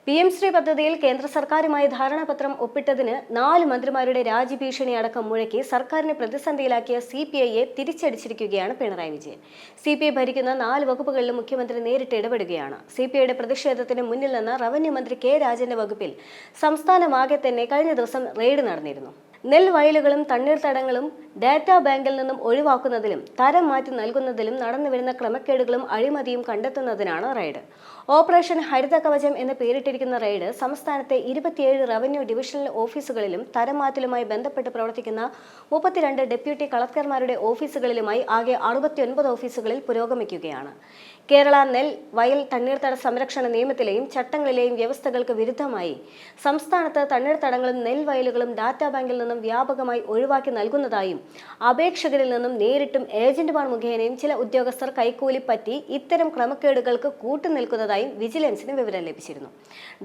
PM Shri പദ്ധതിയിൽ കേന്ദ്ര സർക്കാരുമായി ധാരണാപത്രം ഒപ്പിട്ടതിന് 4 മന്ത്രിമാരുടെ രാജിഭീഷണി അടക്കം മുഴക്കി സർക്കാരിനെ പ്രതിസന്ധിയിലാക്കിയ CPIയെ തിരിച്ചടിച്ചിരിക്കുകയാണ് പിണറായി വിജയൻ. CPI ഭരിക്കുന്ന 4 വകുപ്പുകളിലും മുഖ്യമന്ത്രി നേരിട്ട് ഇടപെടുകയാണ്. CPIയുടെ പ്രതിഷേധത്തിന് മുന്നിൽ നിന്ന് റവന്യൂ മന്ത്രി കെ രാജന്റെ വകുപ്പിൽ സംസ്ഥാനമാകെ തന്നെ കഴിഞ്ഞ ദിവസം റെയ്ഡ് നടന്നിരുന്നു. നെൽവയലുകളും തണ്ണീർത്തടങ്ങളും ഡാറ്റാ ബാങ്കിൽ നിന്നും ഒഴിവാക്കുന്നതിലും തരം മാറ്റി നൽകുന്നതിലും നടന്നുവരുന്ന ക്രമക്കേടുകളും അഴിമതിയും കണ്ടെത്തുന്നതിനാണ് റെയ്ഡ്. ഓപ്പറേഷൻ ഹരിത കവചം എന്ന് പേരിട്ടിരിക്കുന്ന റെയ്ഡ് സംസ്ഥാനത്തെ 27 റവന്യൂ ഡിവിഷണൽ ഓഫീസുകളിലും തരം മാറ്റലുമായി ബന്ധപ്പെട്ട് പ്രവർത്തിക്കുന്ന 32 ഡെപ്യൂട്ടി കളക്ടർമാരുടെ ഓഫീസുകളിലുമായി ആകെ 69 ഓഫീസുകളിൽ പുരോഗമിക്കുകയാണ്. കേരള നെൽ വയൽ തണ്ണീർത്തട സംരക്ഷണ നിയമത്തിലെയും ചട്ടങ്ങളിലെയും വ്യവസ്ഥകൾക്ക് വിരുദ്ധമായി സംസ്ഥാനത്ത് തണ്ണീർത്തടങ്ങളും നെൽവയലുകളും ഡാറ്റാ ബാങ്കിൽ നിന്നും വ്യാപകമായി ഒഴിവാക്കി നൽകുന്നതായും അപേക്ഷകരിൽ നിന്നും നേരിട്ടും ഏജന്റുമാർ മുഖേനയും ചില ഉദ്യോഗസ്ഥർ കൈക്കൂലി പറ്റി ഇത്തരം ക്രമക്കേടുകൾക്ക് കൂട്ടുനിൽക്കുന്നതായും വിജിലൻസിന് വിവരം ലഭിച്ചിരുന്നു.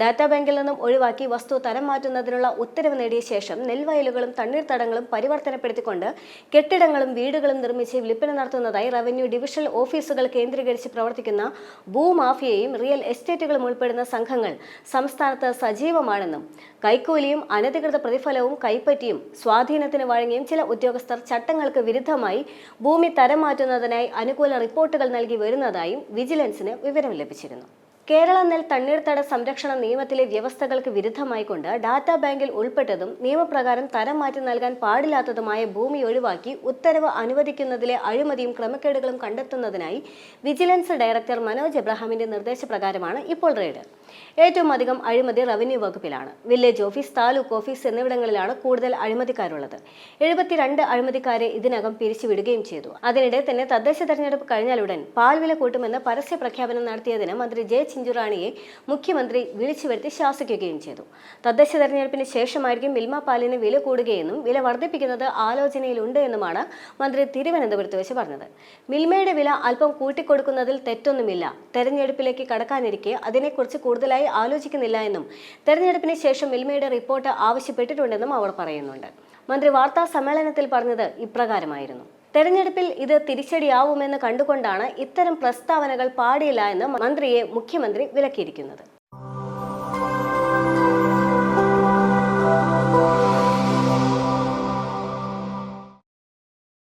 ഡാറ്റാ ബാങ്കിൽ നിന്നും ഒഴിവാക്കി വസ്തു തരം മാറ്റുന്നതിനുള്ള ഉത്തരവ് നേടിയ ശേഷം നെൽവയലുകളും തണ്ണീർത്തടങ്ങളും പരിവർത്തനപ്പെടുത്തിക്കൊണ്ട് കെട്ടിടങ്ങളും വീടുകളും നിർമ്മിച്ച് വിൽപ്പന നടത്തുന്നതായി റവന്യൂ ഡിവിഷണൽ ഓഫീസുകൾ കേന്ദ്രീകരിച്ച് പ്രവർത്തിക്കുന്ന ഭൂമാഫിയയും റിയൽ എസ്റ്റേറ്റുകളും ഉൾപ്പെടുന്ന സംഘങ്ങൾ സംസ്ഥാനത്ത് സജീവമാണെന്നും കൈക്കൂലിയും അനധികൃത പ്രതിഫലവും കൈപ്പറ്റിയും സ്വാധീനത്തിന് വഴങ്ങിയും ചില ഉദ്യോഗസ്ഥർ ചട്ടങ്ങൾക്ക് വിരുദ്ധമായി ഭൂമി തരം മാറ്റുന്നതിനായി അനുകൂല റിപ്പോർട്ടുകൾ നൽകി വരുന്നതായും വിജിലൻസിന് വിവരം ലഭിച്ചിരുന്നു. കേരള നെൽ തണ്ണീർത്തട സംരക്ഷണ നിയമത്തിലെ വ്യവസ്ഥകൾക്ക് വിരുദ്ധമായിക്കൊണ്ട് ഡാറ്റാ ബാങ്കിൽ ഉൾപ്പെട്ടതും നിയമപ്രകാരം തരം മാറ്റി നൽകാൻ പാടില്ലാത്തതുമായ ഭൂമി ഒഴിവാക്കി ഉത്തരവ് അനുവദിക്കുന്നതിലെ അഴിമതിയും ക്രമക്കേടുകളും കണ്ടെത്തുന്നതിനായി വിജിലൻസ് ഡയറക്ടർ മനോജ് എബ്രഹാമിന്റെ നിർദ്ദേശപ്രകാരമാണ് ഇപ്പോൾ റെയ്ഡ്. ഏറ്റവും അധികം അഴിമതി റവന്യൂ വകുപ്പിലാണ്. വില്ലേജ് ഓഫീസ്, താലൂക്ക് ഓഫീസ് എന്നിവിടങ്ങളിലാണ് കൂടുതൽ അഴിമതിക്കാരുള്ളത്. 72 അഴിമതിക്കാരെ ഇതിനകം പിരിച്ചുവിടുകയും ചെയ്തു. അതിനിടെ തന്നെ തദ്ദേശ തെരഞ്ഞെടുപ്പ് കഴിഞ്ഞാലുടൻ പാൽവില കൂട്ടുമെന്ന് പരസ്യ പ്രഖ്യാപനം നടത്തിയതിന് മന്ത്രി ജെ ചിഞ്ചുറാണിയെ മുഖ്യമന്ത്രി വിളിച്ചു വരുത്തി ശാസിക്കുകയും ചെയ്തു. തദ്ദേശ തെരഞ്ഞെടുപ്പിന് ശേഷമായിരിക്കും മിൽമ പാലിന് വില കൂടുകയെന്നും വില വർദ്ധിപ്പിക്കുന്നത് ആലോചനയിലുണ്ട് എന്നുമാണ് മന്ത്രി തിരുവനന്തപുരത്ത് വെച്ച് പറഞ്ഞത്. മിൽമയുടെ വില അല്പം കൂട്ടിക്കൊടുക്കുന്നതിൽ തെറ്റൊന്നുമില്ല. തെരഞ്ഞെടുപ്പിലേക്ക് കടക്കാനിരിക്കെ അതിനെക്കുറിച്ച് കൂടുതലായി ആലോചിക്കുന്നില്ല എന്നും തെരഞ്ഞെടുപ്പിന് ശേഷം മിൽമയുടെ റിപ്പോർട്ട് ആവശ്യപ്പെട്ടിട്ടുണ്ടെന്നും അവർ പറയുന്നുണ്ട്. മന്ത്രി വാർത്താ സമ്മേളനത്തിൽ പറഞ്ഞത് ഇപ്രകാരമായിരുന്നു. തെരഞ്ഞെടുപ്പിൽ ഇത് തിരിച്ചടിയാവുമെന്ന് കണ്ടുകൊണ്ടാണ് ഇത്തരം പ്രസ്താവനകൾ പാടില്ല എന്ന് മന്ത്രിയെ മുഖ്യമന്ത്രി വിലക്കിയിരിക്കുന്നത്.